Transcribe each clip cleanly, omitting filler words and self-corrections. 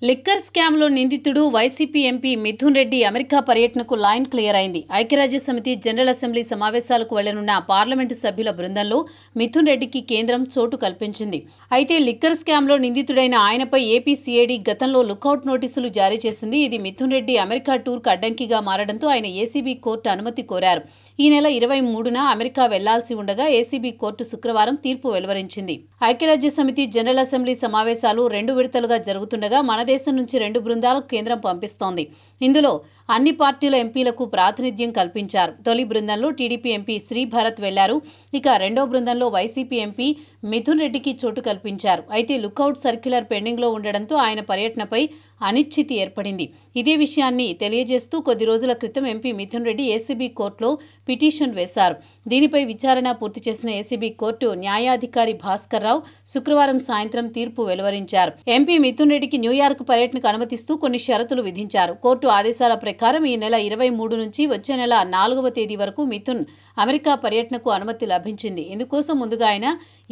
Liquor స్కామ్లో నిందితుడు YCP MP Mithun Reddy America పర్యటనకు లైన్ క్లియర్ అయింది. ఐక్యరాజ్యసమితి జనరల్ అసెంబ్లీ సమావేశాలకు వెళ్లనున్న పార్లమెంటు సభ్యుల బృందంలో మిథున్ రెడ్డికి కేంద్రం చోటు కల్పించింది. అయితే లిక్కర్ స్కామ్లో నిందితుడైన ఆయనపై ఏపీ సిఐడి గతంలో లుకౌట్ నోటీసులు జారీ చేసింది. ఇది మిథున్ రెడ్డి అమెరికా టూర్కు అడ్డంకిగా మారడంతో ఆయన ఏసీబీ కోర్టు అనుమతి కోరారు. ఈ నెల 23న అమెరికా వెళ్లాల్సి ఉండగా ఏసీబీ కోర్టు శుక్రవారం తీర్పు వెలువరించింది. ఐక్యరాజ్యసమితి జనరల్ అసెంబ్లీ సమావేశాలు 2 విడతలుగా జరుగుతుండగా మన దేశం నుంచి 2 బృందాలకు కేంద్రం పంపిస్తోంది. ఇందులో అన్ని పార్టీల ఎంపీలకు ప్రాతినిధ్యం కల్పించారు. తొలి బృందంలో టీడీపీ ఎంపీ శ్రీభరత్ వెళ్లారు. ఇక రెండో బృందంలో వైసీపీ ఎంపీ మిథున్ రెడ్డికి చోటు కల్పించారు. అయితే లుకౌట్ సర్క్యులర్ పెండింగ్లో ఉండడంతో ఆయన పర్యటనపై అనిశ్చితి ఏర్పడింది. ఇదే విషయాన్ని తెలియజేస్తూ కొద్ది రోజుల క్రితం ఎంపీ మిథున్ రెడ్డి ఏసీబీ కోర్టులో పిటిషన్ వేశారు. దీనిపై విచారణ పూర్తి చేసిన ఏసీబీ కోర్టు న్యాయాధికారి భాస్కర్ రావు శుక్రవారం సాయంత్రం తీర్పు వెలువరించారు. ఎంపీ మిథున్ రెడ్డికి న్యూయార్క్ పర్యటనకు అనుమతిస్తూ కొన్ని షరతులు విధించారు. కోర్టు ఆదేశాల ప్రకారం ఈ నెల 23 నుంచి వచ్చే నెల 4వ తేదీ వరకు మిథున్ అమెరికా పర్యటనకు అనుమతి లభించింది. ఇందుకోసం ముందుగా ఆయన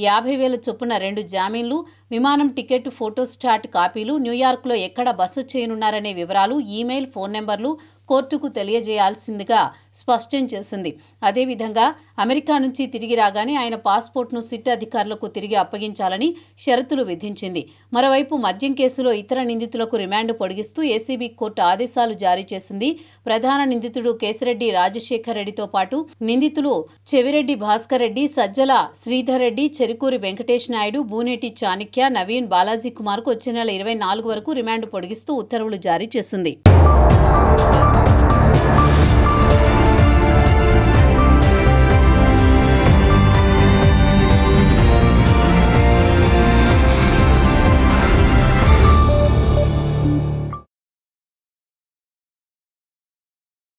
50,000 చొప్పున 2 జామీన్లు, విమానం టికెట్, ఫోటోస్టాట్ కాపీలు, న్యూయార్క్లో ఎక్కడ బస చేయనున్నారనే వివరాలు, ఈమెయిల్, ఫోన్ నెంబర్లు కోర్టుకు తెలియజేయాల్సిందిగా స్పష్టం చేసింది. అదేవిధంగా అమెరికా నుంచి తిరిగి రాగానే ఆయన పాస్పోర్ట్ను సిట్ అధికారులకు తిరిగి అప్పగించాలని షరతులు విధించింది. మరోవైపు మద్యం కేసులో ఇతర నిందితులకు రిమాండ్ పొడిగిస్తూ ఏసీబీ కోర్టు ఆదేశాలు జారీ చేసింది. ప్రధాన నిందితుడు కేశిరెడ్డి రాజశేఖర్ రెడ్డితో పాటు నిందితులు చెవిరెడ్డి భాస్కర్ రెడ్డి, సజ్జల శ్రీధర్ రెడ్డి, చెరుకూరి వెంకటేష్ నాయుడు, బూనేటి చాణిక్య, నవీన్, బాలాజీ కుమార్కు వచ్చే నెల 24 వరకు రిమాండ్ పొడిగిస్తూ ఉత్తర్వులు జారీ చేసింది.